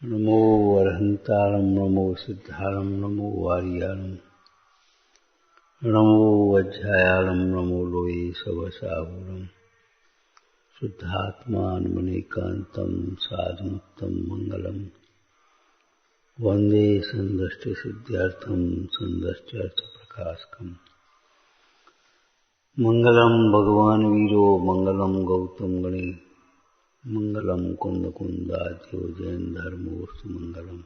नमो अरहंतारं नमो सिद्धारं नमो वारियारं नमो वज्रायारं नमो लोये सवसाहुरं शुद्धात्मानमनेकान्तं साधुमुक्तं मंगलम् वन्दे सन्दष्टिसिद्ध्यर्थं सन्दष्ट्यर्थप्रकाशकम् मंगलम भगवान वीरो मंगलम गौतम गणे मंगलम कुंद कुंदाद्यो जैन धर्मोस्तु मंगलम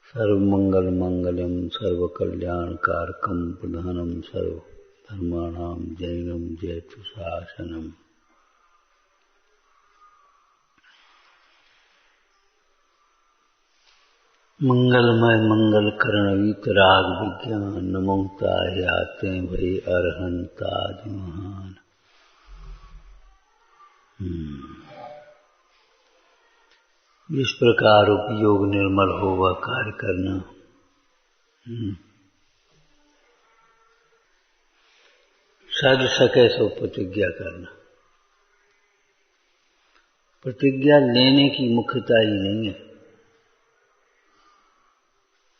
सर्वमंगल मंगलम सर्वकल्याणकारकम प्रधानम सर्व धर्माणाम जैनम जयतु शासनम। मंगलमय मंगल करण वीतराग विज्ञान नमोता आते भई अरहंताज महान। इस प्रकार उपयोग निर्मल हो वह कार्य करना। सद सके सो प्रतिज्ञा करना। प्रतिज्ञा लेने की मुख्यता ही नहीं है।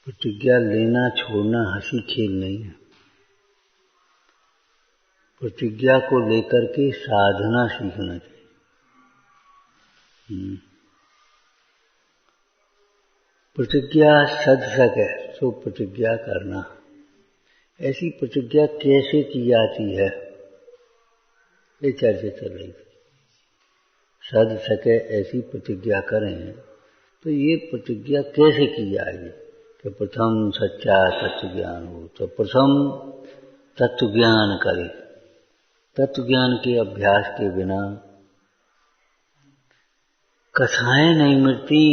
प्रतिज्ञा लेना छोड़ना हंसी खेल नहीं है। प्रतिज्ञा को लेकर के साधना सीखना चाहिए। प्रतिज्ञा सद सके सो प्रतिज्ञा करना। ऐसी प्रतिज्ञा कैसे की जाती है, ये चर्चा चल रही थी। सद सके ऐसी प्रतिज्ञा करें तो ये प्रतिज्ञा कैसे की जाएगी कि प्रथम सच्चा तत्व ज्ञान हो। तो प्रथम तत्व ज्ञान करे। तत्व ज्ञान के अभ्यास के बिना कसाएं नहीं मिटती।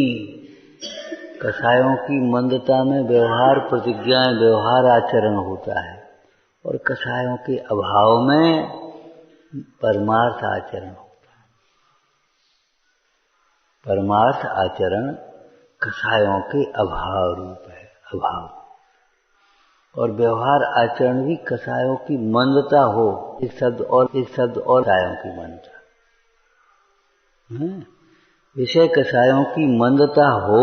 कसायों की मंदता में व्यवहार प्रतिज्ञाएं व्यवहार आचरण होता है और कसायों के अभाव में परमार्थ आचरण होता है। परमार्थ आचरण कसायों के अभाव रूप है, अभाव। और व्यवहार आचरण भी कसायों की मंदता हो। एक शब्द और कसायों की मंदता। विषय कसायों की मंदता हो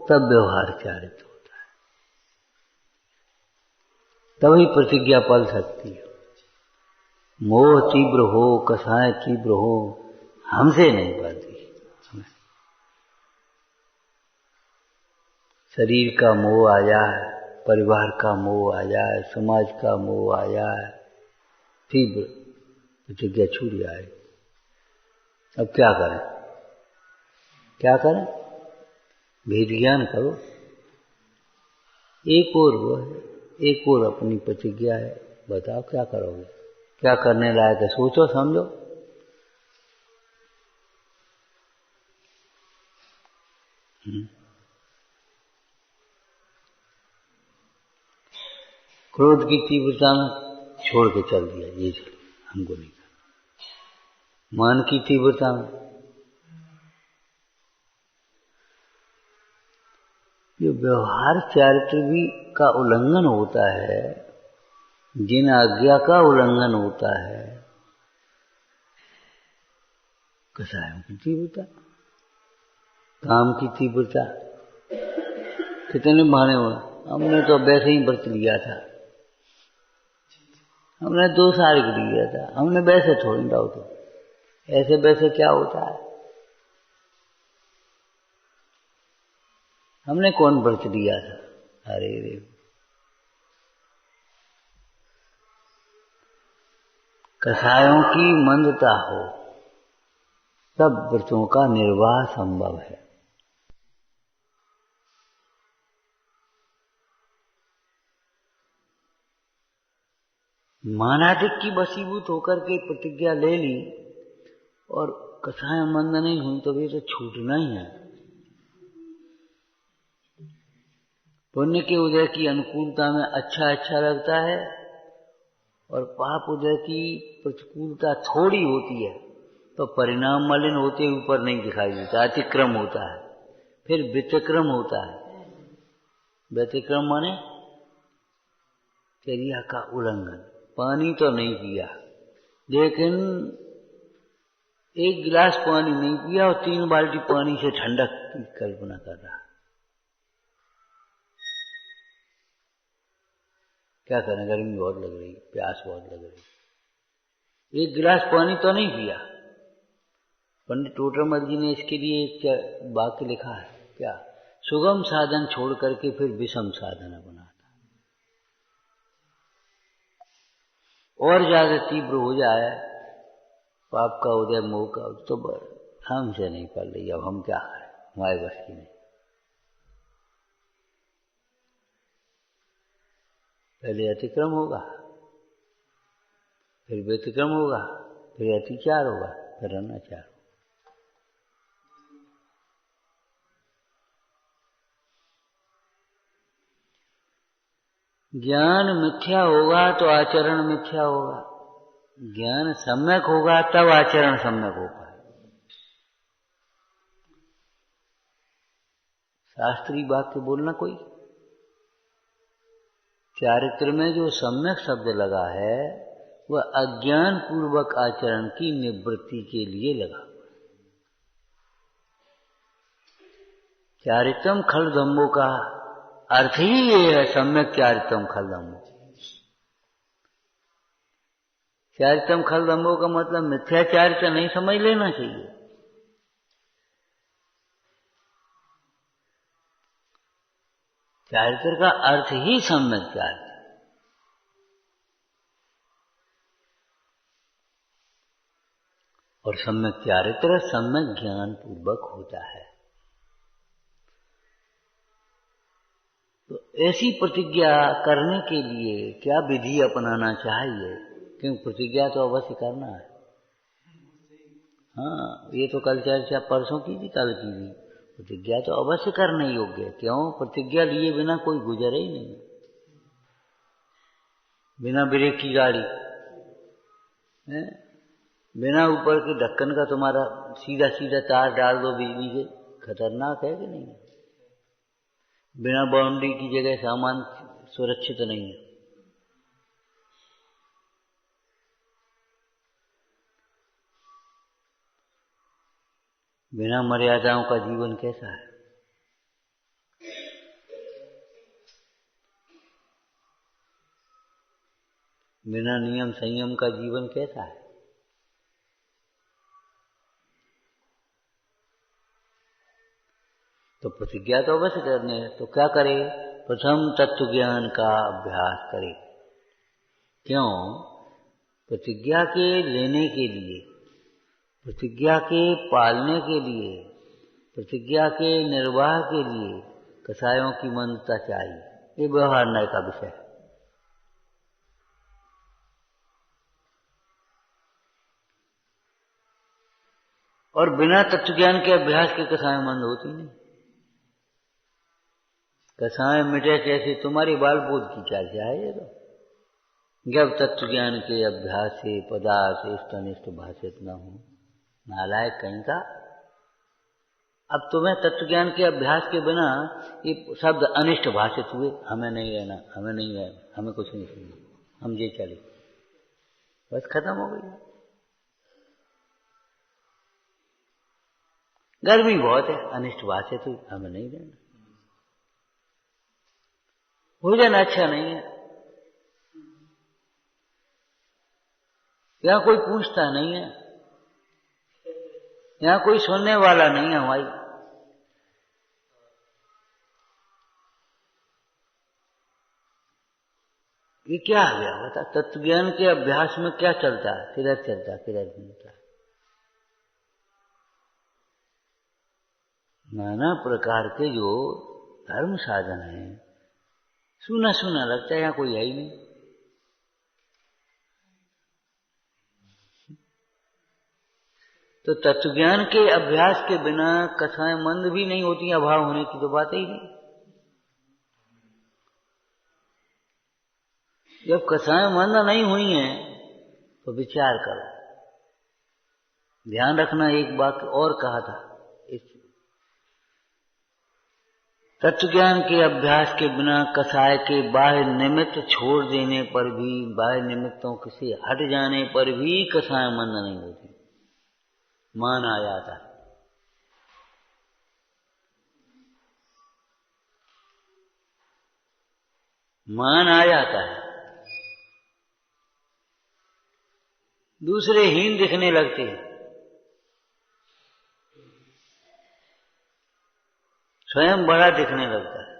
तब व्यवहार चारित होता है, तभी प्रतिज्ञा पल सकती है। मोह तीव्र हो, कसाएं तीव्र हो, हमसे नहीं बनती। शरीर का मोह आ जाए, परिवार का मोह आ जाए, समाज का मोह आ जाए, तीव्र प्रतिज्ञा छूट जाए। अब क्या करें? क्या करें? भेद ज्ञान करो। एक और वो है, एक और अपनी प्रतिज्ञा है। बताओ क्या करोगे? क्या करने लायक है? सोचो समझो। क्रोध की तीव्रता में छोड़ के चल दिया, ये हमको नहीं करना। मान की तीव्रता में ये व्यवहार चारित्र भी का उल्लंघन होता है, जिन आज्ञा का उल्लंघन होता है। कसायों की तीव्रता, काम की तीव्रता, कितने बहाने हुए। हमने तो वैसे ही व्रत लिया था, हमने 2 साल के लिया था, हमने वैसे थोड़ी ना होता। ऐसे वैसे क्या होता है? हमने कौन व्रत लिया था? अरे रे, कसायों की मंदता हो तब व्रतों का निर्वाह संभव है। मानाधिक की वशीभूत होकर के प्रतिज्ञा ले ली और कसाएं मंद नहीं हुई तो भी तो छूटना ही है। पुण्य के उदय की अनुकूलता में अच्छा अच्छा लगता है और पाप उदय की प्रतिकूलता थोड़ी होती है तो परिणाम मलिन होते ऊपर नहीं दिखाई देता, अतिक्रम होता है। फिर व्यतिक्रम होता है। व्यतिक्रम माने चर्या का उल्लंघन। पानी तो नहीं पिया लेकिन एक गिलास पानी नहीं पिया और 3 बाल्टी पानी से ठंडक की कल्पना कर रहा। क्या करें, गर्मी बहुत लग रही, प्यास बहुत लग रही। एक गिलास पानी तो नहीं पिया। पंडित टोडरमल जी ने इसके लिए एक वाक्य लिखा है, क्या, सुगम साधन छोड़ करके फिर विषम साधन बनाता, और ज्यादा तीव्र हो जाए पाप का उदय, मोह का, तो हमसे नहीं पड़ रही, अब हम क्या करें, हमारे बस की नहीं। पहले अतिक्रम होगा, फिर व्यतिक्रम होगा, फिर अतिचार होगा, फिर अनाचार। ज्ञान मिथ्या होगा तो आचरण मिथ्या होगा, ज्ञान सम्यक होगा तब आचरण सम्यक होगा। शास्त्रीय वाक्य बोलना कोई, चारित्र में जो सम्यक शब्द लगा है वह अज्ञान पूर्वक आचरण की निवृत्ति के लिए लगा। चारित्रम खलदम्बो का अर्थ ही ये है, सम्यक चारित्रम खलदम्बो। चारित्रम खलदम्बो का मतलब मिथ्याचारित्र नहीं समझ लेना चाहिए। चारित्र का अर्थ ही सम्यक चारित्र, और सम्यक चारित्र सम्यक ज्ञान पूर्वक होता है। तो ऐसी प्रतिज्ञा करने के लिए क्या विधि अपनाना चाहिए? क्योंकि प्रतिज्ञा तो अवश्य करना है। हाँ, ये तो कल चर्चा परसों की थी, कल की भी। प्रतिज्ञा तो अवश्य करने योग्य है। क्यों? प्रतिज्ञा लिए बिना कोई गुजरे ही नहीं। बिना ब्रेक की गाड़ी है, बिना ऊपर के ढक्कन का तुम्हारा सीधा सीधा तार डाल दो बिजली के, खतरनाक है कि नहीं? बिना बाउंड्री की जगह सामान सुरक्षित नहीं है। बिना मर्यादाओं का जीवन कैसा है? बिना नियम संयम का जीवन कैसा है? तो प्रतिज्ञा तो अवश्य करने है। तो क्या करे? प्रथम तत्व ज्ञान का अभ्यास करे। क्यों? प्रतिज्ञा के लेने के लिए, प्रतिज्ञा के पालने के लिए, प्रतिज्ञा के निर्वाह के लिए कसायों की मंदता चाहिए। ये व्यवहार न्याय का विषय है। और बिना तत्वज्ञान के अभ्यास के कसाय मंद होती नहीं। कसाय मिटे कैसे? तुम्हारी बाल बोध की चर्चा है ये तो। जब तत्वज्ञान के अभ्यास से पदार्थ इष्ट अनिष्ट भाषित न हो, नालायक कहीं का। अब तुम्हें तत्वज्ञान के अभ्यास के बिना ये शब्द अनिष्ट भाषित हुए, हमें नहीं रहना, हमें नहीं रहना, हमें कुछ नहीं सुनना, हम ये चले, बस खत्म हो गई। गर्मी बहुत है, अनिष्ट भाषित हुई, हमें नहीं रहना। भोजन अच्छा नहीं है, यहाँ कोई पूछता नहीं है, यहाँ कोई सुनने वाला नहीं है हमारी। ये क्या आ गया? बता, तत्वज्ञान के अभ्यास में क्या चलता है? किधर चलता है, किधर घूमता है? नाना प्रकार के जो धर्म साधन हैं, सुना सुना लगता है, यहाँ कोई है ही नहीं। तो तत्वज्ञान के अभ्यास के बिना कथाएं मंद भी नहीं होती, अभाव होने की तो बात ही नहीं। जब कथाएं मंद नहीं हुई हैं तो विचार करो। ध्यान रखना, एक बात और कहा था, तत्वज्ञान के अभ्यास के बिना कसाय के बाह्य निमित्त छोड़ देने पर भी, बाह्य निमित्तों से हट जाने पर भी कसाय मंद नहीं होती। मान आ जाता है। मान आ जाता है, दूसरे हीन दिखने लगते हैं, स्वयं बड़ा दिखने लगता है।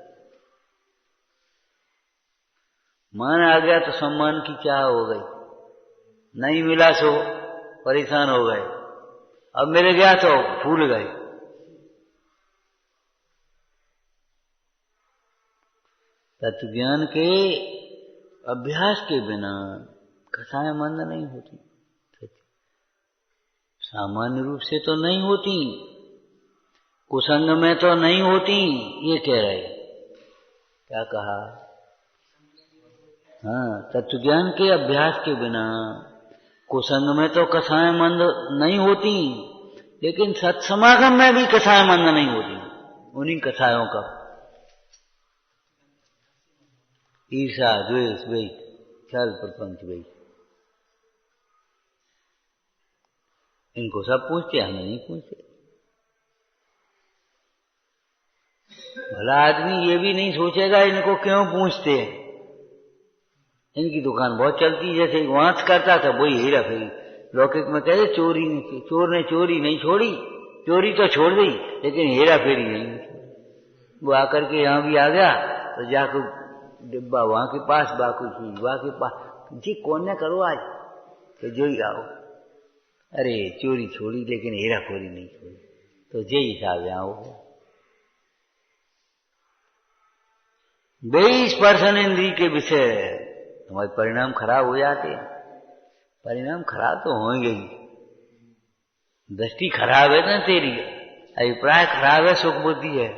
मान आ गया तो सम्मान की क्या हो गई, नहीं मिला सो परेशान हो गए, अब मिल गया तो फूल गए। तत्व ज्ञान के अभ्यास के बिना कथाएं मंद नहीं होती, सामान्य रूप से तो नहीं होती, कुसंग में तो नहीं होती। ये कह रहे, क्या कहा? हाँ, तत्व ज्ञान के अभ्यास के बिना कुसंग में तो कथाएं मंद नहीं होती, लेकिन सत्समागम में भी कथाएं मंद नहीं होती। उन्हीं कथाओं का ईर्षा, द्वेष, वही छल, प्रपंच, वही इनको सब पूछते, हमें नहीं पूछते। भला आदमी ये भी नहीं सोचेगा इनको क्यों पूछते हैं। इनकी दुकान बहुत चलती है, जैसे वांस करता था वही हीरा फेरी। लौकिक में कहते चोर ने चोरी नहीं छोड़ी, चोरी तो छोड़ दी लेकिन हेरा फेरी नहीं। वो आकर के यहाँ भी आ गया तो जाकर डिब्बा वहां के पास, बाकू चीज वहां के पास, जी कौन ने करो आज, तो जो ही आओ, अरे चोरी छोड़ी लेकिन हेरा फेरी नहीं छोड़ी, तो जे हिसाब यहाँ हो। 20% इंद्री के विषय हमारे परिणाम खराब हो जाते हैं। परिणाम खराब तो होंगे ही, दृष्टि खराब है ना तेरी, अभिप्राय खराब है, सुख बुद्धि है,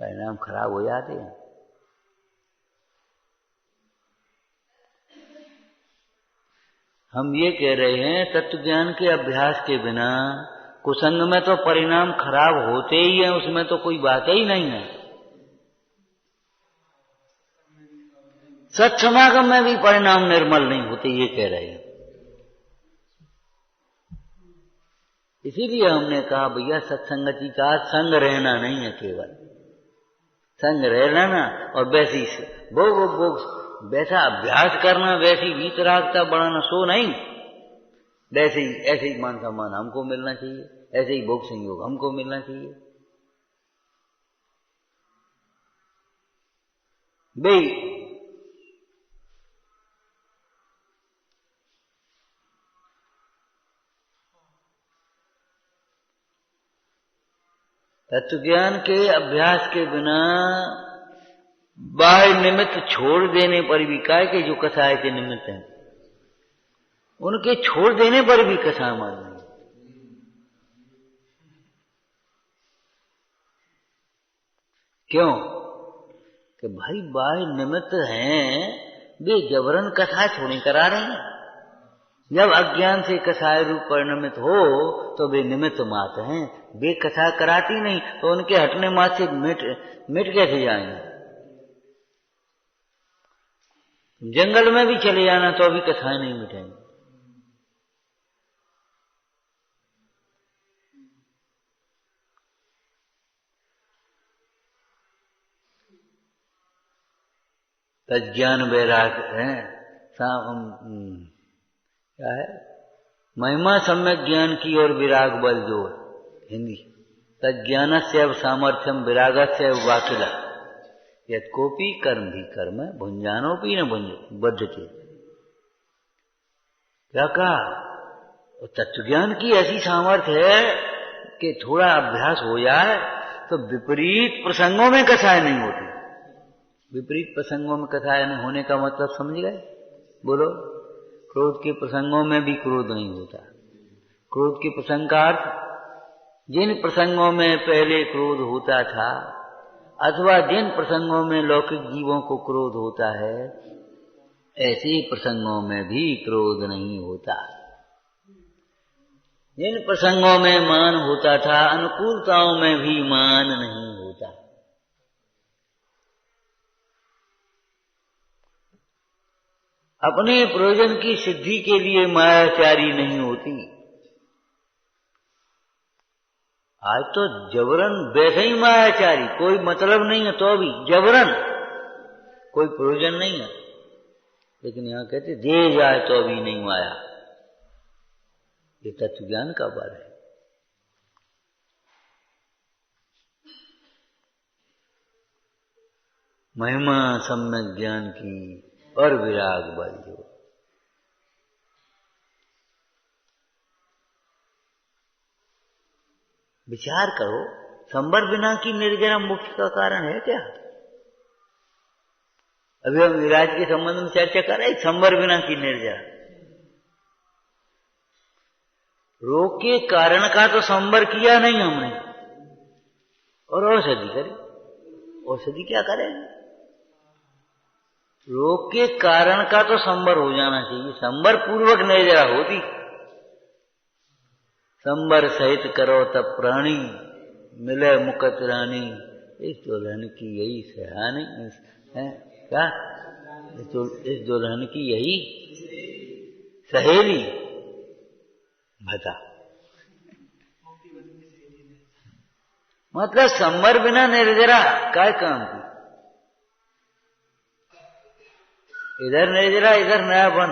परिणाम खराब हो जाते हैं। हम ये कह रहे हैं तत्व ज्ञान के अभ्यास के बिना कुसंग में तो परिणाम खराब होते ही हैं, उसमें तो कोई बात ही नहीं है। सत्समागम में भी परिणाम निर्मल नहीं होते, ये कह रहे हैं। इसीलिए हमने कहा भैया सत्संगति का संग रहना नहीं है, केवल संग रह लेना और वैसी भोग वैसा अभ्यास करना, वैसी वीतरागता बढ़ाना, सो नहीं। वैसे ही ऐसे ही मान सम्मान हमको मिलना चाहिए, ऐसे ही भोग संयोग हमको मिलना चाहिए। भाई तत्व ज्ञान के अभ्यास के बिना बाह्य निमित्त छोड़ देने पर भी, काय के जो कसाय के निमित्त हैं उनके छोड़ देने पर भी कसा मानना। क्यों? कि भाई बाह्य निमित्त हैं, वे जबरन कथा छोड़ी करा रहे हैं। जब अज्ञान से कसाय रूप परिणमित हो तो वे निमित्त मात्र हैं, वे कथा कराती नहीं, तो उनके हटने मात्र से मिट कैसे जाएंगे। जंगल में भी चले जाना तो अभी कथाएं नहीं मिटेंगी। तज्ज्ञान वैराग है, क्या है, महिमा सम्यक ज्ञान की और विराग बल जोर, हिंदी। तज्ज्ञानस्य सामर्थ्यम विरागस्य वाकिला, यत्कोपि कर्म भी कर्म भुंजानोपि न बद्धते। क्या कहा? तत्व ज्ञान की ऐसी सामर्थ्य है कि थोड़ा अभ्यास हो जाए तो विपरीत प्रसंगों में कथाएं नहीं होती। विपरीत प्रसंगों में कथाएं नहीं होने का मतलब समझ गए? बोलो। क्रोध के प्रसंगों में भी क्रोध नहीं होता। क्रोध के प्रसंग का अर्थ, जिन प्रसंगों में पहले क्रोध होता था अथवा जिन प्रसंगों में लौकिक जीवों को क्रोध होता है, ऐसे प्रसंगों में भी क्रोध नहीं होता। जिन प्रसंगों में मान होता था, अनुकूलताओं में भी मान नहीं होता। अपने प्रयोजन की सिद्धि के लिए मायाचारी नहीं होती। आज तो जबरन वैसे ही मायाचारी, कोई मतलब नहीं है तो भी जबरन, कोई प्रयोजन नहीं है, लेकिन यहां कहते दे जाए तो भी नहीं माया। ये तत्व ज्ञान का बल है। महिमा सम्यक ज्ञान की और विराग बल जो। विचार करो, संबर बिना की निर्जरा मुक्ति का कारण है क्या? अभी हम विराज के संबंध में चर्चा कर रहे, संबर बिना की निर्जरा। रोग के कारण का तो संबर किया नहीं हमने, और औषधि करी। औषधि क्या करेगी? रोग के कारण का तो संबर हो जाना चाहिए, संबर पूर्वक निर्जरा होती। संबर सहित करो तब प्राणी, मिले मुकत रानी। इस दुल्हन की यही सहानी है क्या? इस दुल्हन की यही सहेली बता। मतलब संबर बिना निर्जरा काय काम की? इधर निर्जरा इधर नया बन।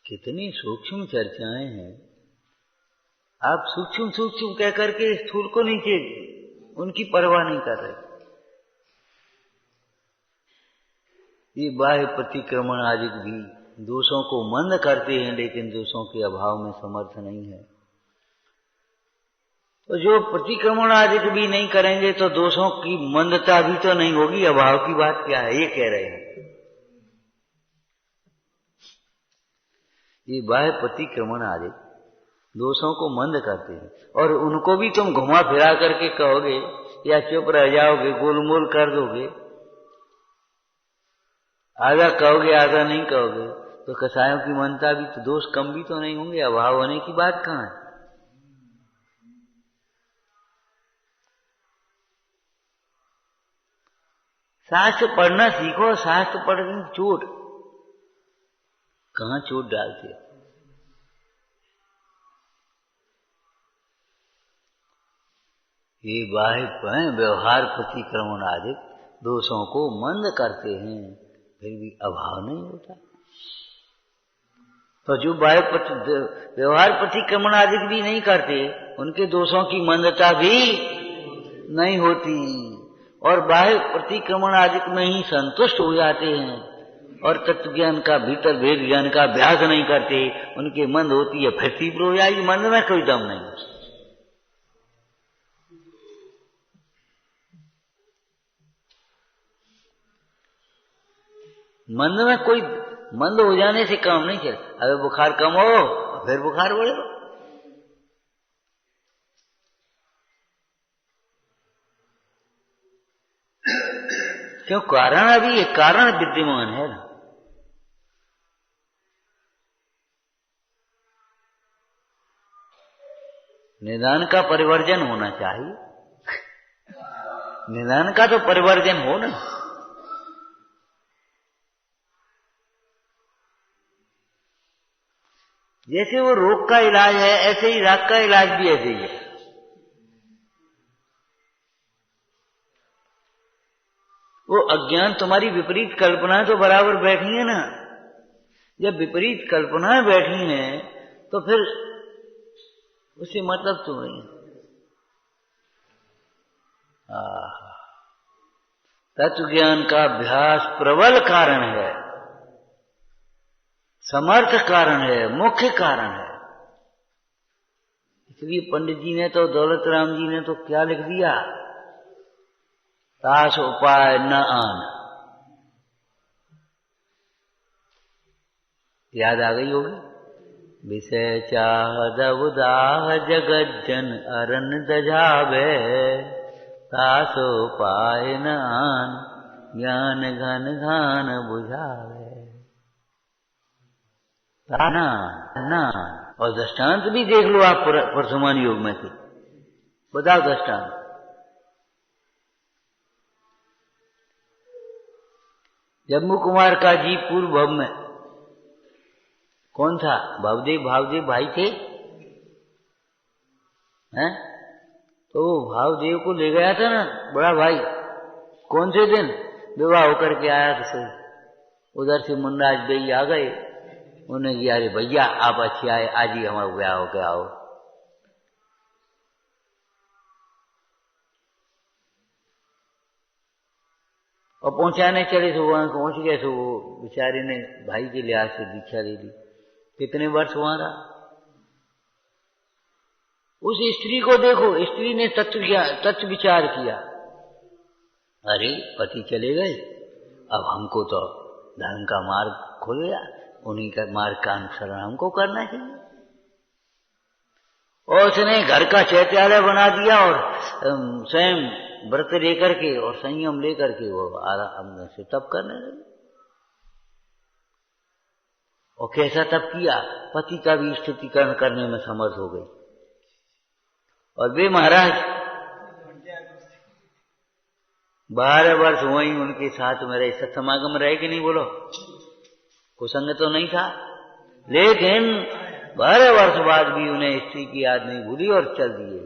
कितनी सूक्ष्म चर्चाएं हैं। आप सूक्ष्म सूक्ष्म कह करके स्थूल को नीचे उनकी परवाह नहीं कर रहे। ये बाह्य प्रतिक्रमण आदि भी दोषों को मंद करते हैं, लेकिन दोषों के अभाव में समर्थ नहीं है। तो जो प्रतिक्रमण आदि भी नहीं करेंगे तो दोषों की मंदता भी तो नहीं होगी। अभाव की बात क्या है, ये कह रहे हैं। ये बाह्य प्रतिक्रमण आदि दोषों को मंद करते हैं, और उनको भी तुम घुमा फिरा करके कहोगे या चुप रह जाओगे, गोलमोल कर दोगे, आधा कहोगे आधा नहीं कहोगे, तो कसायों की मनता भी तो दोष कम भी तो नहीं होंगे। अभाव होने की बात कहां है? शास्त्र पढ़ना सीखो। शास्त्र पढ़ने की चोट कहां चोट डालते? ये बाह्य व्यवहार प्रतिक्रमण आदि दोषों को मंद करते हैं, फिर भी अभाव नहीं होता। तो जो बाह्य व्यवहार प्रतिक्रमण आदि भी नहीं करते, उनके दोषों की मंदता भी नहीं होती, और बाह्य प्रतिक्रमण आदि में ही संतुष्ट हो जाते हैं, और तत्व ज्ञान का, भीतर भेद ज्ञान का अभ्यास नहीं करते। उनके मंद होती है, फिर तीव्र हो जाएगी। मंद में कोई दम नहीं। मंद में कोई, मंद हो जाने से काम नहीं चले। अगर बुखार कम हो फिर बुखार बढ़ेगा। क्यों? कारण अभी एक कारण विद्यमान है ना। निदान का परिवर्जन होना चाहिए। निदान का तो परिवर्जन हो ना। जैसे वो रोग का इलाज है, ऐसे ही राग का इलाज भी ऐसे ही है। वो अज्ञान, तुम्हारी विपरीत कल्पनाएं तो बराबर बैठी है ना। जब विपरीत कल्पनाएं बैठी हैं तो फिर उससे मतलब तो नहीं। तत्व ज्ञान का अभ्यास प्रबल कारण है, समर्थ कारण है, मुख्य कारण है। इसलिए पंडित जी ने तो, दौलत राम जी ने तो क्या लिख दिया? ताश उपाय न आन। याद आ गई होगी। विषय चाह उदाह जगत जन अरन दजावे, ताश उपाय न आन ज्ञान घन घान बुझावे। ना ना, और दृष्टांत भी देख लो आप वर्तमान युग में थे। बताओ दृष्टांत। जम्मू कुमार का जी पूर्व भव में कौन था? भावदेव भाई थे हैं? तो भावदेव को ले गया था ना बड़ा भाई, कौन से दिन विवाह होकर के आया था सही। उधर से मुन्नाज बेई आ गए, उन्हें कहा अरे भैया आप अच्छे आए, आज ही हमारा ब्याह हो के आओ। और पहुंचाने चले तो वहां पहुंच गए तो वो बेचारे ने भाई के लिहाज से दीक्षा ले ली। कितने वर्ष वहां रहा। उस स्त्री को देखो, स्त्री ने तत्व विचार किया, अरे पति चले गए, अब हमको तो धर्म का मार्ग खुल गया, उन्हीं का मार्ग का अनुसरण हमको करना चाहिए। और उसने घर का चैत्यालय बना दिया और स्वयं व्रत लेकर के और संयम लेकर के वो आराम से तप करने लगे। और कैसा तप किया, पति का भी स्तुतिकरण करने में समर्थ हो गई। और वे महाराज 12 वर्ष वहीं उनके साथ में रहे। सत्समागम रहे कि नहीं बोलो? कुसंग तो नहीं था, लेकिन 12 वर्ष बाद भी उन्हें स्त्री की याद नहीं भूली और चल दिए।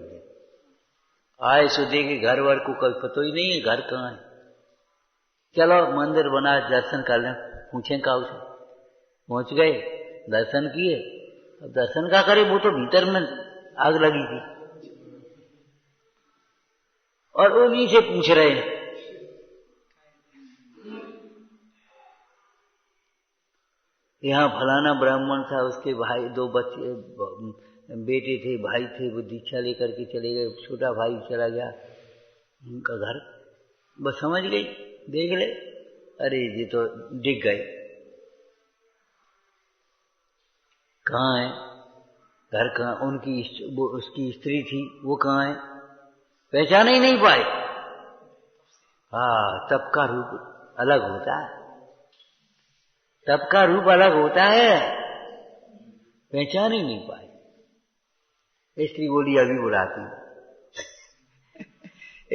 आए सो देखे घर वर को कोई पता ही नहीं है, घर कहाँ है। चलो मंदिर बना, दर्शन कर लें, पूछें का उसे। पहुंच गए, दर्शन किए। अब दर्शन का करे, वो तो भीतर में आग लगी थी। और उन्हीं से पूछ रहे हैं, यहाँ फलाना ब्राह्मण था, उसके भाई 2 बच्चे बेटे थे, भाई थे, वो दीक्षा लेकर के चले गए, छोटा भाई चला गया उनका घर। बस समझ गई, देख ले, अरे ये तो डिग गए। कहाँ है घर, कहाँ उनकी वो उसकी स्त्री थी, वो कहाँ है, पहचान ही नहीं पाए। हाँ, तप का रूप अलग होता है, तप का रूप अलग होता है, पहचान ही नहीं पाए। स्त्री बोली अभी बुलाती हूं।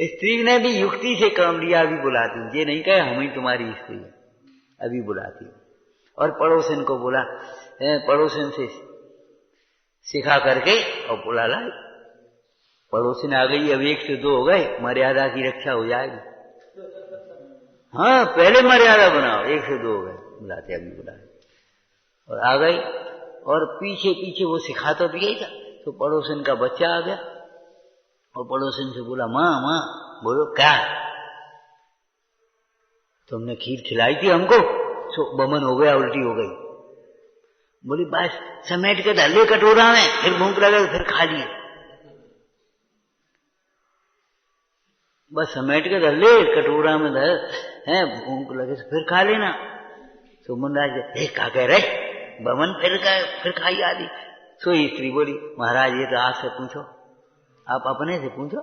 स्त्री ने भी युक्ति से काम लिया, अभी बुलाती हूं। ये नहीं कहे हम ही तुम्हारी स्त्री है, अभी बुलाती हूं। और पड़ोसन को बोला, पड़ोसन से सिखा करके और बुला लाई। पड़ोसन आ गई, अब 1 से 2 हो गए, मर्यादा की रक्षा हो जाएगी। हाँ, पहले मर्यादा बनाओ, 1 से 2 हो गए, बुलाते अभी बुलाए। और आ गई, और पीछे पीछे वो सिखा तो दिया ही था। तो पड़ोसन का बच्चा आ गया और पड़ोसन से बोला, माँ माँ, बोलो क्या, तुमने खीर खिलाई थी हमको, सो बमन हो गया, उल्टी हो गई। बोली बस समेट के डाले कटोरा में, फिर भूख लगे फिर खा लिए। बस समेट के डाले कटोरा में धर है, भूख लगे तो फिर खा लेना। तो मुन्नाज क्या कह रहे, बमन फिर खाई आदि। सो स्त्री बोली, महाराज ये तो आपसे पूछो, आप अपने से पूछो।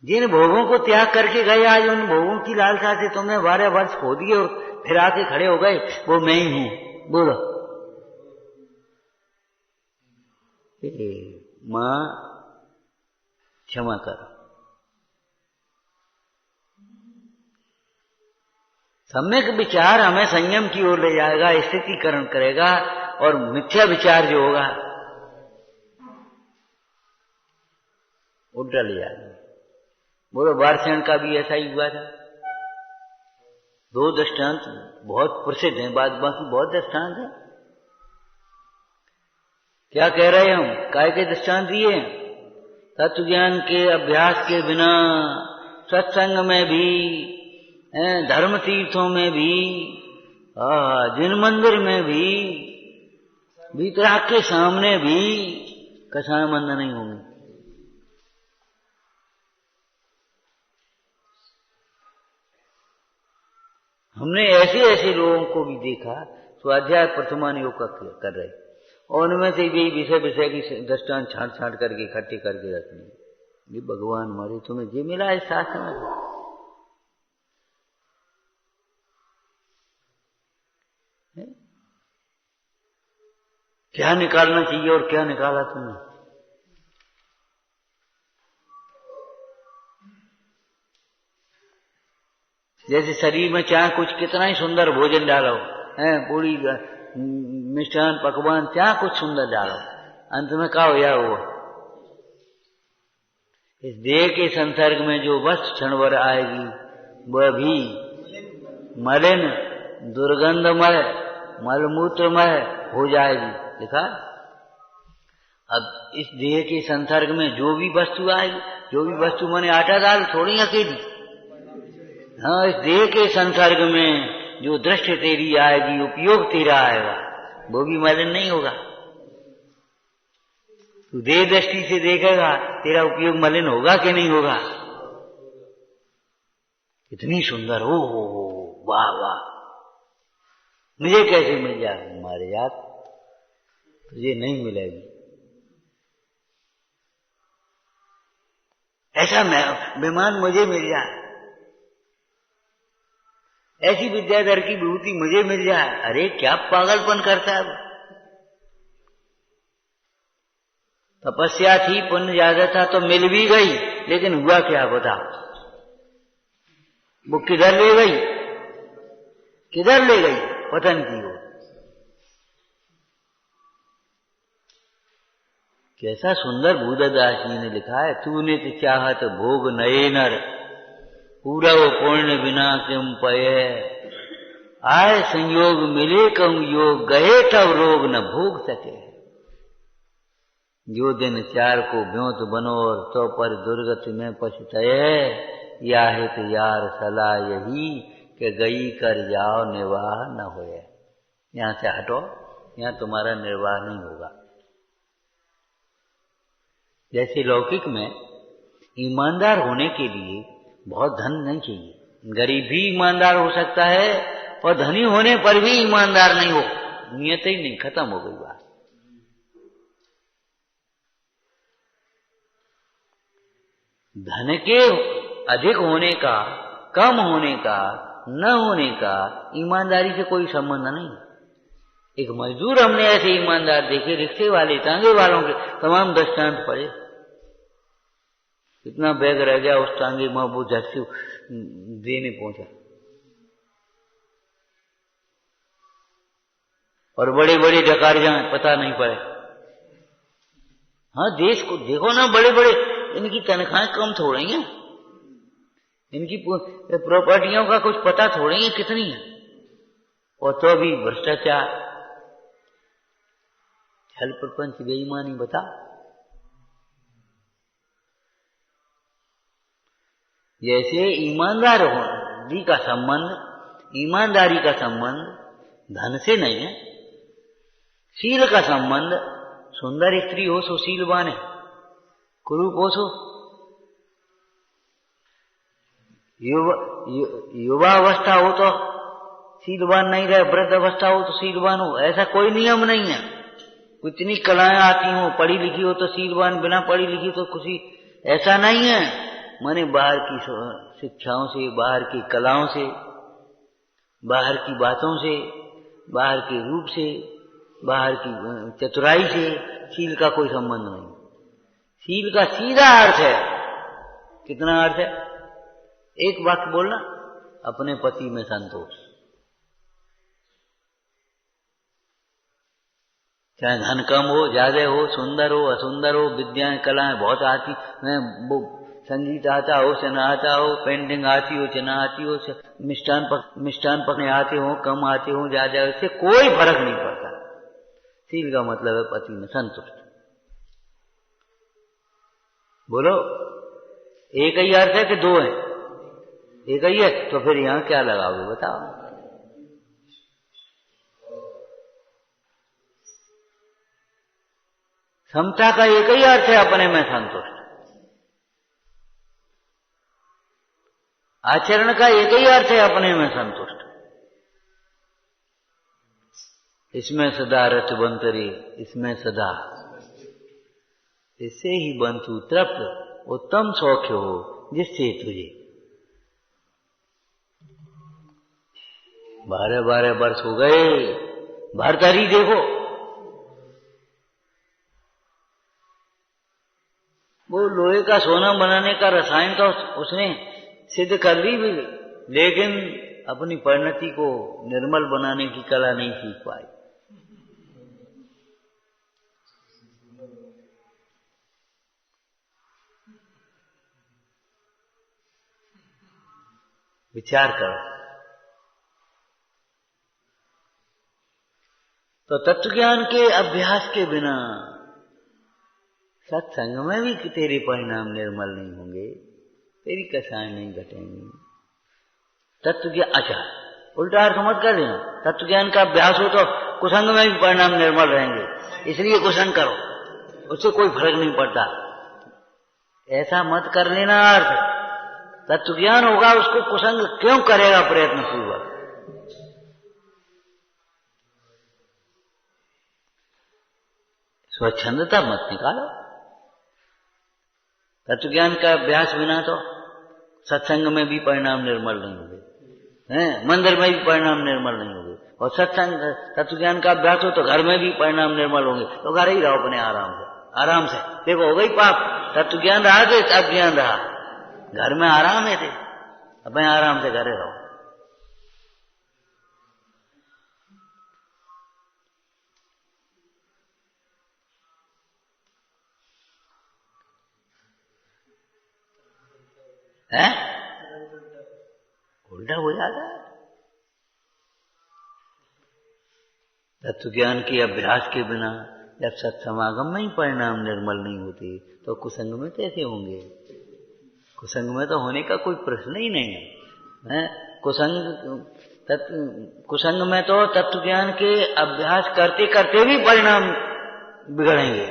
जिन भोगों को त्याग करके गए, आज उन भोगों की लालसा से तुमने 12 वर्ष खो दिए और फिर आके खड़े हो गए, वो मैं ही हूं। बोलो मां क्षमा करो। सम्यक विचार हमें संयम की ओर ले जाएगा, स्थितिकरण करेगा, और मिथ्या विचार जो होगा उल्टा ले जाएगा। बोलो वारसेन का भी ऐसा ही हुआ था। 2 दृष्टांत बहुत प्रसिद्ध हैं, बाकी बहुत दृष्टांत हैं। क्या कह रहे हैं हम, काय के दृष्टांत दिए? तत्व ज्ञान के अभ्यास के बिना सत्संग में भी, धर्म तीर्थों में भी, जिन मंदिर में भी, वितराग के सामने भी कसाय मंद नहीं होंगे। हमने ऐसे ऐसे लोगों को भी देखा, स्वाध्याय प्रथमान योग कर रहे, और उनमें से भी विषय की दृष्टांत छांट करके इकट्ठे करके रखने। ये भगवान हमारे, तुम्हें ये मिला है शास्त्र में? क्या निकालना चाहिए और क्या निकाला तुमने? जैसे शरीर में चाहे कुछ कितना ही सुंदर भोजन डालो, है पूरी मिष्ठान पकवान चाहे कुछ सुंदर डालो, अंत में क्या हो जाए वो इस देह के संसर्ग में जो वस्तु क्षण भर आएगी वह भी मलिन, दुर्गंधमय, मलमूत्रमय हो जाएगी। देखा, अब इस देह के संसर्ग में जो भी वस्तु आएगी, जो भी वस्तु माने आटा दाल थोड़ी अकेली, हाँ, इस देह के संसर्ग में जो दृष्टि तेरी आएगी, उपयोग तेरा आएगा, वो भी मलिन नहीं होगा। तू देह दृष्टि से देखेगा, तेरा उपयोग मलिन होगा कि नहीं होगा? इतनी सुंदर हो, वाह वाह, मुझे कैसे मिल जाए? मारे यार, तुझे नहीं मिलेगी। ऐसा विमान मुझे मिल जाए, ऐसी विद्याधर की विभूति मुझे मिल जाए। अरे क्या पागलपन करता है? तपस्या थी, पुण्य ज्यादा था तो मिल भी गई, लेकिन हुआ क्या बता? वो किधर ले गई? किधर ले गई? पतन की हो। कैसा सुंदर भूदादास जी ने लिखा है, तूने तो चाहत भोग नए नर, पूरा वो पूर्ण बिना क्यों पये, आए संयोग मिले कहूं योग, गए तब रोग न भोग सके। जो दिन चार को ब्योत बनो और तो पर दुर्गति में पछताए, या हित यार सलाह यही कि गई कर जाओ निर्वाह न होए। यहां से हटो, यहां तुम्हारा निर्वाह नहीं होगा। जैसे लौकिक में ईमानदार होने के लिए बहुत धन नहीं चाहिए, गरीब भी ईमानदार हो सकता है, और धनी होने पर भी ईमानदार नहीं हो, नियत ही नहीं, खत्म हो गई बात। धन के अधिक होने का, कम होने का, न होने का ईमानदारी से कोई संबंध नहीं। एक मजदूर हमने ऐसे ईमानदार देखे, रिक्शे वाले, टांगे वालों के तमाम दृष्टांत पड़े। इतना बैग रह गया उस टांगे में, वो झट से देने पहुंचा, और बड़े बड़े डकार जाए पता नहीं पड़े। हाँ, देश को देखो ना, बड़े बड़े इनकी तनख्वाहें कम थोड़ी हैं, इनकी प्रॉपर्टियों का कुछ पता थोड़ी है कितनी है, और तो भी भ्रष्टाचार, छल प्रपंच, बेईमानी। बता, जैसे ईमानदारी का संबंध धन से नहीं है, शील का संबंध, सुंदर स्त्री हो सो शीलवान है, कुरूप हो सो युवावस्था हो तो शीलवान नहीं रहे, वृद्ध अवस्था हो तो शीलवान हो, ऐसा कोई नियम नहीं है। कितनी कलाएं आती हो, पढ़ी लिखी हो तो शीलवान, बिना पढ़ी लिखी तो खुशी, ऐसा नहीं है। माने बाहर की शिक्षाओं से, बाहर की कलाओं से, बाहर की बातों से, बाहर के रूप से, बाहर की चतुराई से शील का कोई संबंध नहीं। शील का सीधा अर्थ है, कितना अर्थ है? एक वाक्य बोलना, अपने पति में संतोष। चाहे धन कम हो, ज्यादा हो, सुंदर हो, असुंदर हो, विद्याएं कलाएं बहुत आती, वो संगीत आता हो से न आता हो, पेंटिंग आती हो से न आती हो, मिष्ठान पकने आते हो, कम आते हो, ज्यादा, इससे कोई फर्क नहीं पड़ता। शील का मतलब है पति में संतुष्ट। बोलो, एक ही अर्थ है कि दो है? एक ही है, तो फिर यहां क्या लगाओगे बताओ? समता का एक ही अर्थ है, अपने में संतुष्ट। आचरण का एक ही अर्थ है, अपने में संतुष्ट। इसमें सदा रत बंतरे, इसमें सदा, इससे ही बंतु तृप्त, उत्तम सौख्य हो जिससे तुझे 12 वर्ष हो गए। भरतरी देखो, वो लोहे का सोना बनाने का रसायन का उसने सिद्ध कर ली भी, लेकिन अपनी परिणति को निर्मल बनाने की कला नहीं सीख पाए। विचार करो। तो तत्व ज्ञान के अभ्यास के बिना सत्संग में भी तेरे परिणाम निर्मल नहीं होंगे, तेरी कसाएं नहीं घटेंगी। तत्व ज्ञान, अच्छा उल्टा अर्थ मत कर लेना। तत्व ज्ञान का अभ्यास हो तो कुसंग में भी परिणाम निर्मल रहेंगे, इसलिए कुसंग करो, उससे कोई फर्क नहीं पड़ता। ऐसा मत कर लेना अर्थ। तत्व ज्ञान होगा उसको कुसंग क्यों करेगा प्रयत्न पूर्वक? स्वच्छंदता मत निकालो। तत्व ज्ञान का अभ्यास बिना तो सत्संग में भी परिणाम निर्मल नहीं होंगे, मंदिर में भी परिणाम निर्मल नहीं होंगे। और सत्संग तत्व ज्ञान का अभ्यास हो तो घर में भी परिणाम निर्मल होंगे। तो घर ही रहो अपने आराम से। देखो हो गई पाप। तत्व ज्ञान रहा कि अज्ञान रहा, घर में आराम है थे, अपने आराम से घरे रहो। है उल्टा हो जाता है। तत्व ज्ञान के अभ्यास के बिना जब सत्समागम में ही परिणाम निर्मल नहीं होते तो कुसंग में कैसे होंगे? कुसंग में तो होने का कोई प्रश्न ही नहीं है। कुसंग में तो तत्व ज्ञान के अभ्यास करते करते भी परिणाम बिगड़ेंगे।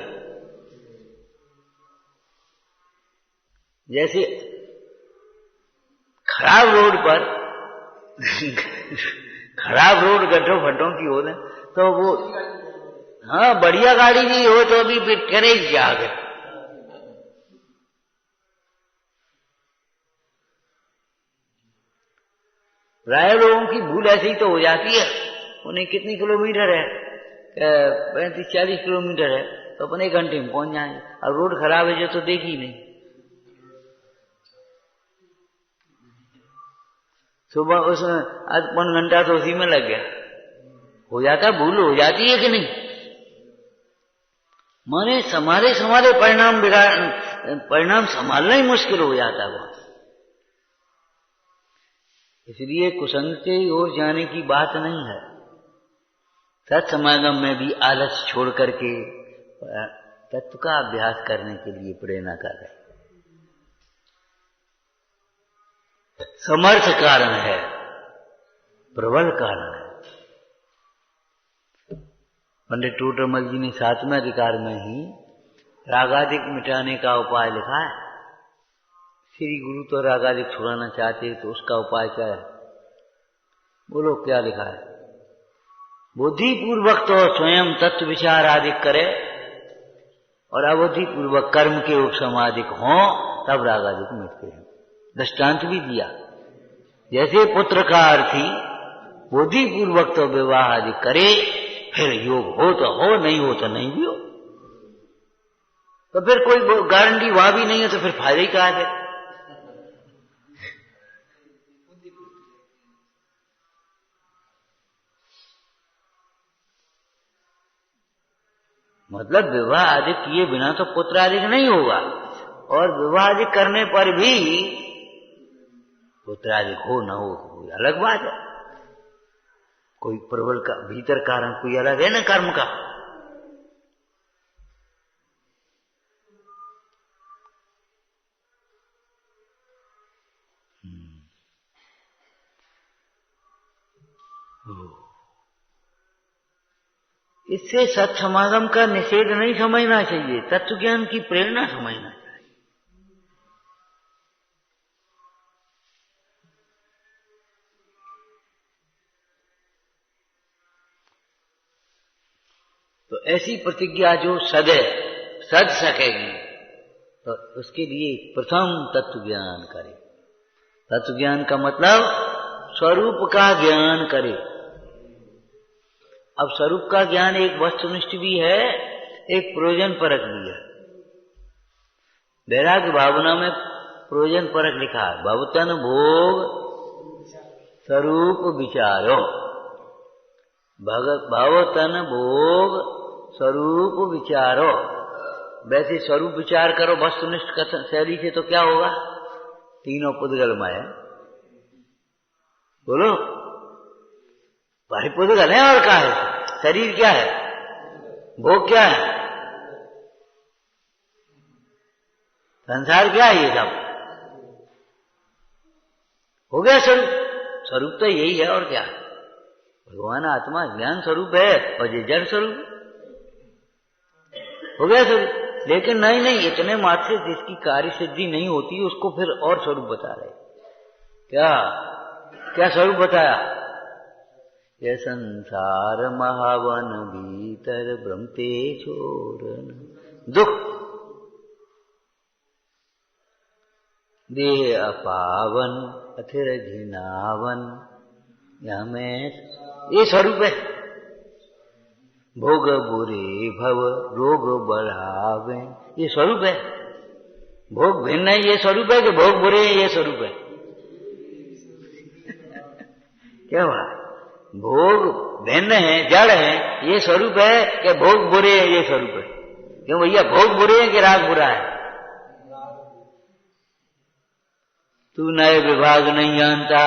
जैसे खराब रोड पर खराब रोड गड्ढों फड्डों की हो ना, तो वो हाँ बढ़िया गाड़ी भी हो तो भी फिर करे क्या आगे। प्राय लोगों की भूल ऐसी ही तो हो जाती है। उन्हें कितनी किलोमीटर है, 35-40 किलोमीटर है, तो अपने 1 घंटे में पहुंच जाएंगे। और रोड खराब है जो तो देखी नहीं। सुबह उसमें आज 1 घंटा तो उसी में लग गया। हो जाता, भूल हो जाती है कि नहीं? माने समारे परिणाम संभालना ही मुश्किल हो जाता है। इसलिए कुसंग के ओर जाने की बात नहीं है। सत्समागम में भी आलस छोड़ करके तत्व का अभ्यास करने के लिए प्रेरणा कर रहे। समर्थ कारण है, प्रबल कारण है। पंडित टोडरमल जी ने 7वें अधिकार में ही रागादिक मिटाने का उपाय लिखा है। श्री गुरु तो रागादिक छुड़ाना चाहते तो उसका उपाय क्या है? बोलो क्या लिखा है? बुद्धि पूर्वक तो स्वयं तत्व विचार आदि करे और अबुद्धि पूर्वक कर्म के उपसमादिक हों, तब रागादिक मिटते हैं। दृष्टांत भी दिया। जैसे पुत्र का अर्थी बुद्धि पूर्वक तो विवाह आदि करे, फिर योग हो तो हो, नहीं हो तो नहीं भी हो। तो फिर कोई गारंटी वहां भी नहीं है, तो फिर फायदा ही कहा है? मतलब विवाह आदि किए बिना तो पुत्र आदि नहीं होगा, और विवाह आदि करने पर भी पुत्र आदि हो न हो कोई अलग बात है। कोई प्रबल का भीतर कारण कोई अलग है ना कर्म का। इससे सत्समागम का निषेध नहीं समझना चाहिए, तत्व ज्ञान की प्रेरणा समझना चाहिए। तो ऐसी प्रतिज्ञा जो सद सकेगी, तो उसके लिए प्रथम तत्व ज्ञान करे। तत्व ज्ञान का मतलब स्वरूप का ज्ञान करे। अब स्वरूप का ज्ञान एक वस्तुनिष्ठ भी है, एक प्रयोजन परक भी है। वैराग्य भावना में प्रयोजन परक लिखा है। भवतन भोग स्वरूप विचारो। भव तन भोग स्वरूप विचारो। वैसे स्वरूप विचार करो वस्तुनिष्ठ कथन शैली से तो क्या होगा? तीनों पुद्गलमय है। बोलो, भाई पुद्गल है और क्या है? शरीर क्या है? भोग क्या है? संसार क्या है? ये सब हो गया स्वरूप। स्वरूप तो यही है और क्या? भगवान आत्मा ज्ञान स्वरूप है और ये जड़ स्वरूप हो गया स्वरूप। लेकिन नहीं, इतने मात्र से जिसकी कार्य सिद्धि नहीं होती उसको फिर और स्वरूप बता रहे। क्या स्वरूप बताया? ये संसार महावन भीतर भ्रमते छोरन दुख देह अपावन अथिर घिनावन। यहां में ये स्वरूप है। भोग बुरे भव रोग बढ़ावे, ये स्वरूप है। भोग भिन्न है, ये स्वरूप है कि भोग बुरे है, ये स्वरूप है? क्या हुआ? भोग भिन्न है, जड़ है, ये स्वरूप है कि भोग बुरे है, ये स्वरूप है? क्यों भैया, भोग बुरे है कि राग बुरा है? तू नए विभाग नहीं जानता।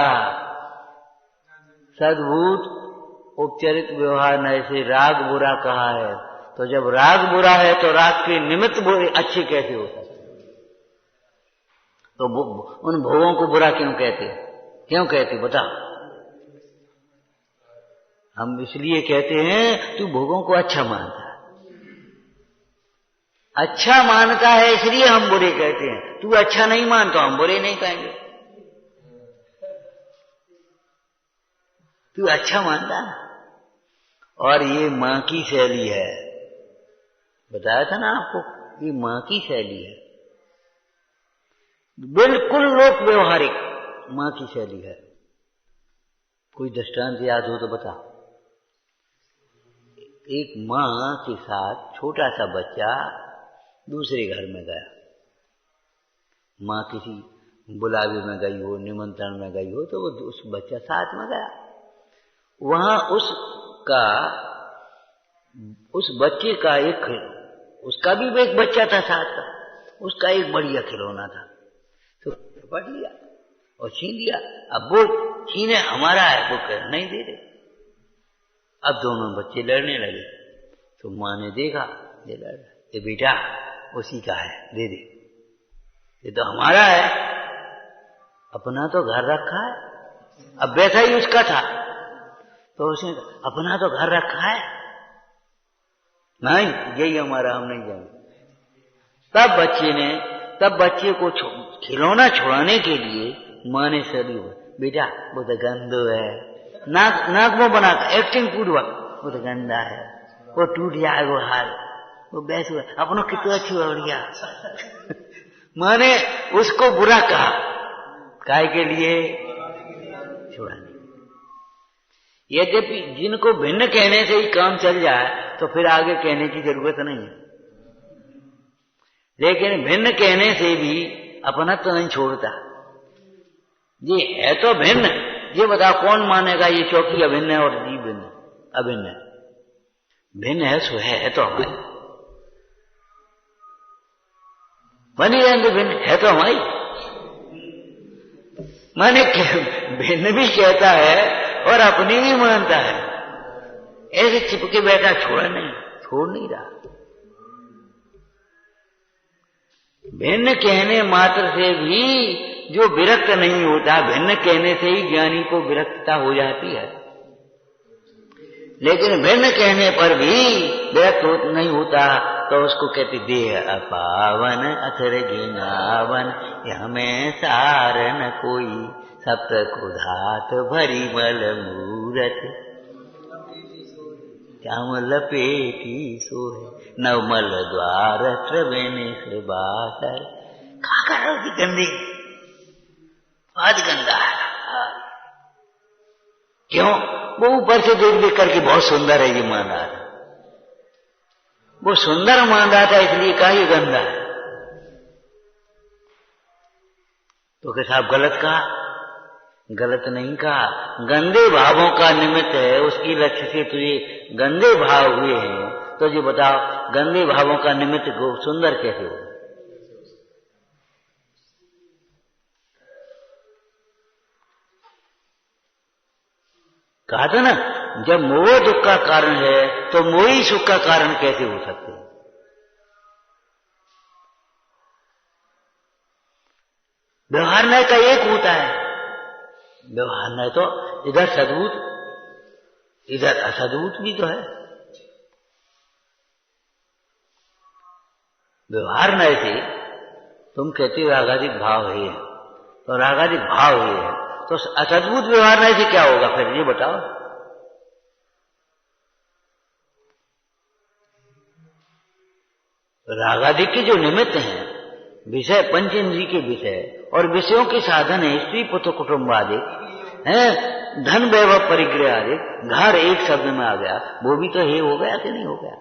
सद्भूत उपचरित व्यवहार नए से राग बुरा कहा है। तो जब राग बुरा है तो राग के निमित्त बुरे अच्छे कैसे हो सकते? तो उन भोगों को बुरा क्यों कहते? क्यों कहते बताओ? हम इसलिए कहते हैं तू भोगों को अच्छा मानता है। अच्छा मानता है इसलिए हम बुरे कहते हैं। तू अच्छा नहीं मानता, हम बुरे नहीं कहेंगे। तू अच्छा मानता है। और ये मां की शैली है। बताया था ना आपको, ये मां की शैली है, बिल्कुल लोक व्यवहारिक मां की शैली है। कोई दृष्टांत याद हो तो बता। एक मां के साथ छोटा सा बच्चा दूसरे घर में गया। मां किसी बुलावे में गई हो, निमंत्रण में गई हो, तो वो उस बच्चा साथ में गया। वहां उस बच्चे का उसका भी एक बच्चा था साथ का, उसका एक बढ़िया खिलौना था। तो पकड़ लिया और छीन लिया। अब वो छीने हमारा है, वो कह नहीं दे रहे। अब दोनों बच्चे लड़ने लगे। तो मां ने देखा ये लड़ रहा, ये बेटा उसी का है, दे दे, ये तो हमारा है, अपना तो घर रखा है। अब वैसा ही उसका था, तो उसने अपना तो घर रखा है, नहीं यही हमारा, हम नहीं जाएंगे। तब बच्चे को खिलौना छुड़ाने के लिए मां ने सदी बेटा वो तो गंदो है, नाक मुंह बनाकर एक्टिंग पूर्वक, वो तो गंदा है, वो टूट जाए वो हाल, वो बैस हुआ अपनों कितना अच्छी बढ़िया। मां ने उसको बुरा कहा, काय के लिए? छुड़ाने। यद्यपि जिनको भिन्न कहने से ही काम चल जाए तो फिर आगे कहने की जरूरत नहीं है, लेकिन भिन्न कहने से भी अपना तो नहीं छोड़ता। ये है तो भिन्न, ये बताओ कौन मानेगा ये चौकी अभिन्न है और जीव भिन्न अभिन्न है? भिन्न है सो है तो हमारी, बनी रहेंगे भिन्न है तो हमारी। माने भिन्न भी कहता है और अपनी भी मानता है। ऐसे चिपके बैठा छोड़ नहीं रहा। भिन्न कहने मात्र से भी जो विरक्त नहीं होता, भिन्न कहने से ही ज्ञानी को विरक्तता हो जाती है। लेकिन भिन्न कहने पर भी विरक्त नहीं होता तो उसको कहते देह अपावन अथर घिनावन, हमें सार न कोई सप्त कुधात भरी मल मूरत, श्याम लपेटी सोहे नवमल द्वार त्रिवेणी से बाकर। कहा कर रही गंदी, बहुत गंदा है। क्यों? वो ऊपर से देख करके बहुत सुंदर है ये मान रहा था, वो सुंदर मान रहा था इसलिए कहा ये गंदा है। तो क्या साहब गलत कहा? गलत नहीं कहा, गंदे भावों का निमित्त है, उसकी लक्ष्य से तुझे गंदे भाव हुए हैं, तो ये बताओ गंदे भावों का निमित्त सुंदर कैसे हो? कहा था ना, जब मोह दुख का कारण है तो मोह ही सुख का कारण कैसे हो सकते हैं? व्यवहार न्याय का एक होता है, व्यवहार न्याय तो इधर सद्भूत इधर असद्भूत भी तो है। व्यवहार न्याय से तुम कहते हो रागादिक भाव है, तो रागादिक भाव है, तो असद्भुत व्यवहार न्याय से क्या होगा फिर ये बताओ? रागादिक के जो निमित्त हैं, विषय पंच इंद्रिय के विषय और विषयों के साधन है, स्त्री पुत्र कुटुंब आदि है, धन वैभव परिग्रह आदि, घर एक शब्द में आ गया, वो भी तो हे हो गया कि नहीं हो गया?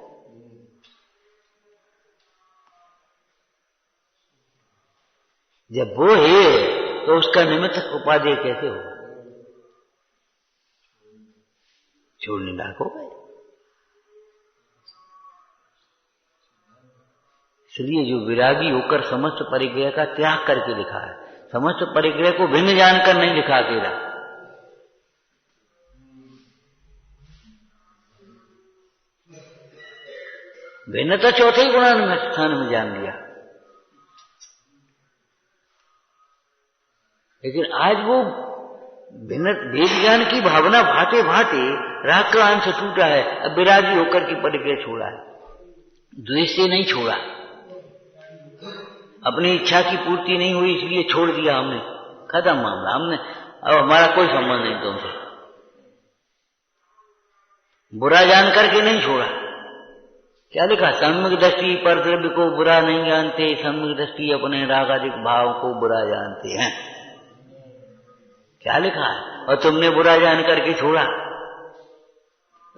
जब वो है तो उसका निमित्त उपादेय कैसे होगा? छोड़ने लायक हो गए। इसलिए जो विरागी होकर समस्त परिग्रह का त्याग करके लिखा है, समस्त परिग्रह को भिन्न जानकर नहीं लिखा अकेला। भिन्नता चौथे गुण में स्थान में जान लिया, लेकिन आज वो भिन्न भेद ज्ञान की भावना भाते भाते राग का अंश टूटा है। अब विरागी होकर के परिग्रह छोड़ा है, द्वेष से नहीं छोड़ा, अपनी इच्छा की पूर्ति नहीं हुई इसलिए छोड़ दिया हमने, खत्म मामला, हमने अब हमारा कोई संबंध नहीं तुमसे। बुरा जान करके नहीं छोड़ा। क्या लिखा? सम्यक दृष्टि पर द्रव्य को बुरा नहीं जानते, सम्यक दृष्टि अपने रागादिक भाव को बुरा जानते हैं। क्या लिखा है? और तुमने बुरा जान करके छोड़ा,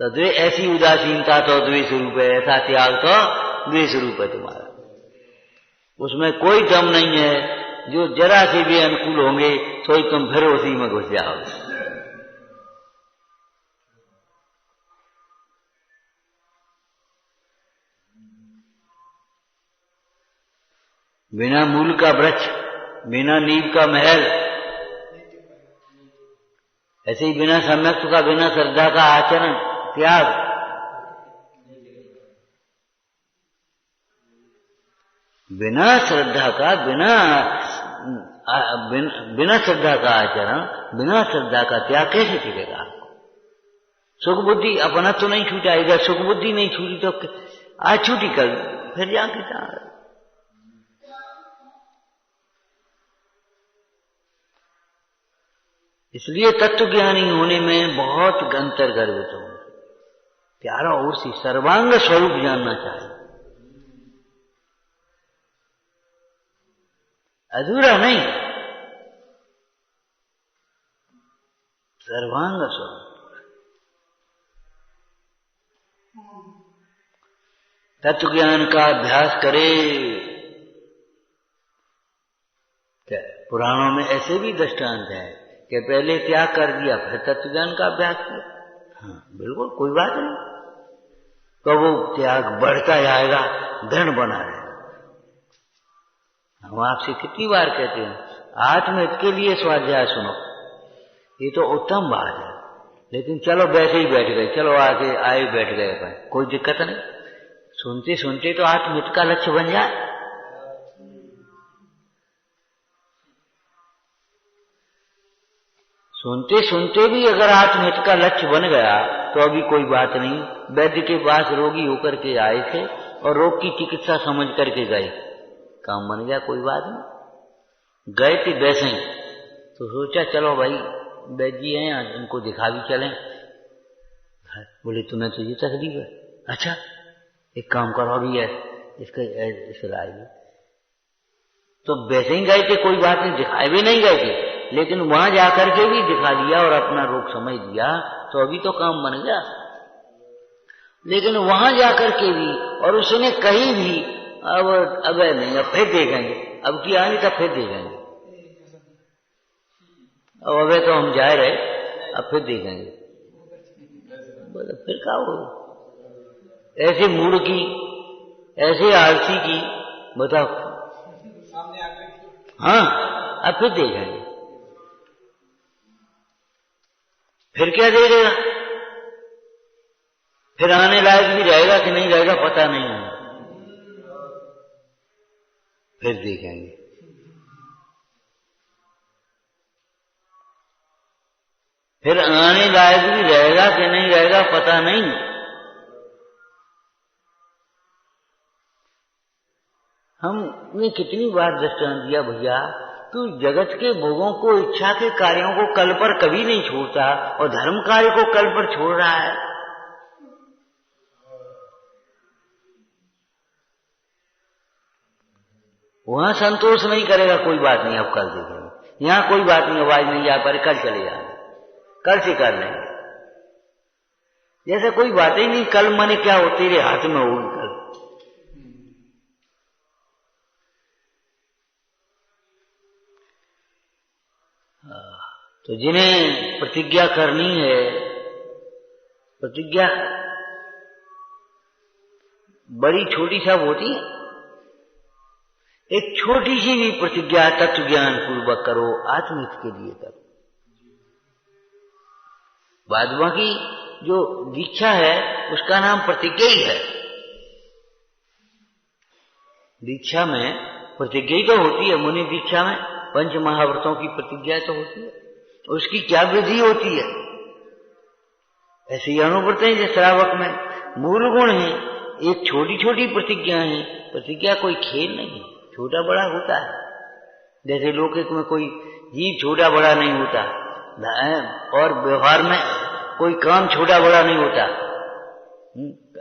तो ऐसी उदासीनता तो द्वेष रूप है, ऐसा त्याग तो द्वेष रूप है तुम्हारा। उसमें कोई दम नहीं है, जो जरा से भी अनुकूल होंगे तो ही तुम फिर उसी में घुस जाओगे। बिना मूल का वृक्ष, बिना नींव का महल, ऐसे ही बिना सम्यक्त का, बिना श्रद्धा का आचरण त्याग, बिना श्रद्धा का, बिना श्रद्धा का आचरण, बिना श्रद्धा का त्याग कैसे टिकेगा आपको? सुख बुद्धि अपना तो नहीं छूटा, इधर सुख बुद्धि नहीं छूटी तो आज छूटी कल फिर जाके कहाँ? इसलिए तत्वज्ञानी होने में बहुत अंतर गर्भित हो, प्यारा और सी सर्वांग स्वरूप जानना चाहिए, अधूरा नहीं, सर्वांग स्वरूप। तत्वज्ञान का अभ्यास करे। पुराणों में ऐसे भी दृष्टांत है कि पहले त्याग कर दिया फिर तत्वज्ञान का अभ्यास किया। हाँ बिल्कुल, कोई बात नहीं, तो वो त्याग बढ़ता जाएगा, दृढ़ बना रहेगा। हम आपसे कितनी बार कहते हैं आत्महित के लिए स्वाध्याय सुनो, ये तो उत्तम बात है, लेकिन चलो वैसे ही बैठ गए, चलो आगे आए बैठ गए अपन, कोई दिक्कत नहीं। सुनते सुनते तो आत्महित का लक्ष्य बन जाए। सुनते सुनते भी अगर आत्महित का लक्ष्य बन गया तो अभी कोई बात नहीं। वैद्य के पास रोगी होकर के आए थे और रोग की चिकित्सा समझ करके गए, काम बन गया, कोई बात नहीं। गए थे वैसे ही तो सोचा चलो भाई वैद्य जी हैं आज, उनको दिखा भी चलें। बोले तुम्हें तो ये तकलीफ है, अच्छा एक काम करो अभी है इसका इलाज। तो वैसे ही गए थे, कोई बात नहीं, दिखाए भी नहीं गए थे, लेकिन वहां जाकर के भी दिखा लिया और अपना रोग समझ लिया, तो अभी तो काम बन गया। लेकिन वहां जाकर के भी और उसने कहीं भी अब नहीं, अब फिर देखेंगे, अब की आनी तब फिर देखेंगे, अब अबे तो हम जा रहे, अब फिर देखेंगे। बोले फिर क्या हो, ऐसे मूड की, ऐसे आलसी की, बताओ। हाँ, अब फिर देखेंगे, फिर क्या देगा, फिर आने लायक भी रहेगा कि नहीं रहेगा पता नहीं है, फिर देखेंगे। फिर आने लायक भी रहेगा कि नहीं रहेगा पता नहीं। हमने कितनी बार दृष्टांत दिया भैया, तू जगत के भोगों को, इच्छा के कार्यों को कल पर कभी नहीं छोड़ता और धर्म कार्य को कल पर छोड़ रहा है। वहां संतोष नहीं करेगा, कोई बात नहीं, अब कल देखेंगे। यहां कोई बात नहीं, आवाज नहीं आ पा रही, कल चले जाएंगे, कल से कर लेंगे। जैसे कोई बात ही नहीं, कल माने क्या हो, तेरे हाथ में होगी कल। तो जिन्हें प्रतिज्ञा करनी है, प्रतिज्ञा बड़ी छोटी सब होती है। एक छोटी सी भी प्रतिज्ञा तत्व ज्ञान पूर्वक करो, आत्महित के लिए करो। बाद बाकी जो दीक्षा है उसका नाम प्रतिज्ञा ही है। दीक्षा में प्रतिज्ञा ही तो होती है, मुनि दीक्षा में पंच महाव्रतों की प्रतिज्ञा तो होती है। उसकी क्या विधि होती है? ऐसे ही अनुव्रत है, जैसे श्रावक में मूल गुण है, एक छोटी छोटी प्रतिज्ञा है। प्रतिज्ञा कोई खेल नहीं है, छोटा बड़ा होता है। जैसे लौकिक में कोई जीव छोटा बड़ा नहीं होता, और व्यवहार में कोई काम छोटा बड़ा नहीं होता।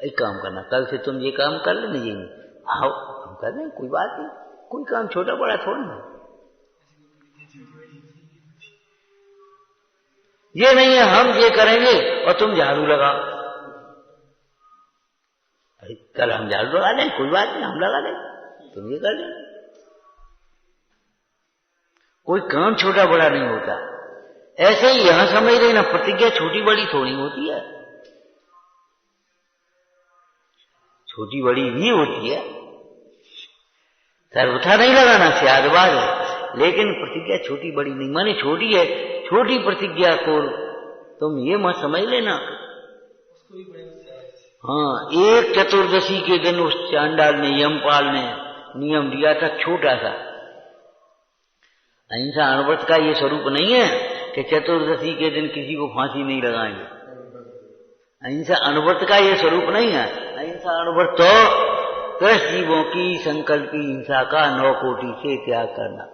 एक काम करना, कल से तुम ये काम कर लेना, ये नहीं, आओ हम कर लें, कोई बात नहीं, कोई काम छोटा बड़ा थोड़ा नहीं। ये नहीं है हम ये करेंगे और तुम झाड़ू लगाओ। कल हम झाड़ू लगा लें, कोई बात नहीं, हम लगा लें, तुम ये कर लें। कोई काम छोटा बड़ा नहीं होता। ऐसे ही यहां समझ लेना, प्रतिज्ञा छोटी बड़ी थोड़ी होती है, छोटी बड़ी भी होती है। सर्वथा नहीं लगाना, सियादबाज है, लेकिन प्रतिज्ञा छोटी बड़ी नहीं माने छोटी है। छोटी प्रतिज्ञा को तुम ये मत समझ लेना। हाँ, एक चतुर्दशी के दिन उस चांडाल ने, यमपाल ने नियम दिया था छोटा सा। अहिंसा अणुव्रत का ये स्वरूप नहीं है कि चतुर्दशी के दिन किसी को फांसी नहीं लगाएंगे। अहिंसा अणुव्रत का ये स्वरूप नहीं है। अहिंसा अणुव्रत तो 10 जीवों की संकल्पी हिंसा का 9 कोटि से त्याग करना।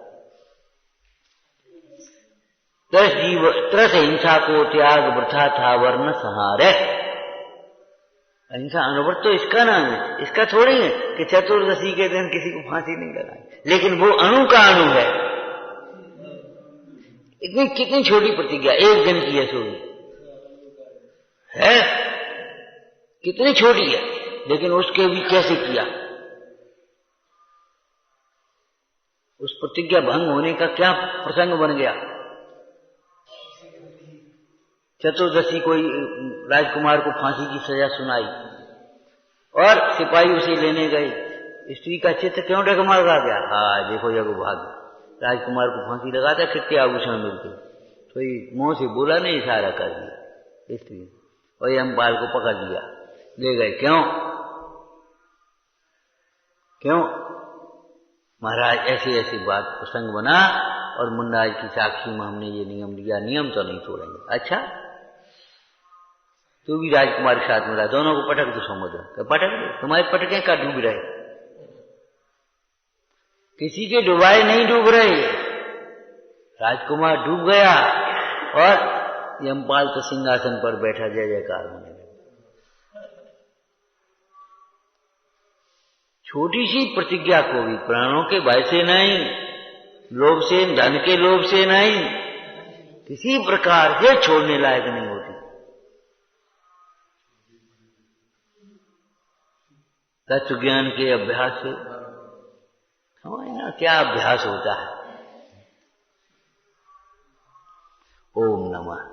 10 हिंसा को त्याग वृथा था वर्ण सहारे। अहिंसा अणुव्रत तो इसका नाम है, इसका थोड़ी है कि चतुर्दशी के दिन किसी को फांसी नहीं लगाएंगे। लेकिन वो अणु का अणु है। इतनी कितनी छोटी प्रतिज्ञा, एक दिन की है, सोई है, कितनी छोटी है, लेकिन उसके भी कैसे किया। उस प्रतिज्ञा भंग होने का क्या प्रसंग बन गया। चतुर्दशी कोई राजकुमार को फांसी की सजा सुनाई और सिपाही उसे लेने गए। स्त्री का चित्त क्यों डगमगा गया। हाँ देखो ये भाग, राजकुमार को फांसी लगाता, कितने आभूषण मिलते, तो ये मुंह से बोला नहीं, इशारा कर दिया स्त्री, और यमपाल को पकड़ लिया, ले गए। क्यों महाराज, ऐसी ऐसी बात प्रसंग बना और मुन्नाज की साक्षी में हमने ये नियम लिया, नियम तो नहीं तोड़ेंगे। अच्छा, तू भी राजकुमार के साथ मिला, दोनों को पटक दो समुद्र। पटक दो, तुम्हारे पटके का डूब रहे, किसी के डुबाए नहीं डूब रहे। राजकुमार डूब गया और यमपाल तो सिंहासन पर बैठा, जय जयकार होने लगा। छोटी सी प्रतिज्ञा को भी प्राणों के भय से नहीं, लोभ से, धन के लोभ से नहीं, किसी प्रकार से छोड़ने लायक नहीं होती। तत्व ज्ञान के अभ्यास से समझना क्या अभ्यास होता है। ओम नमः।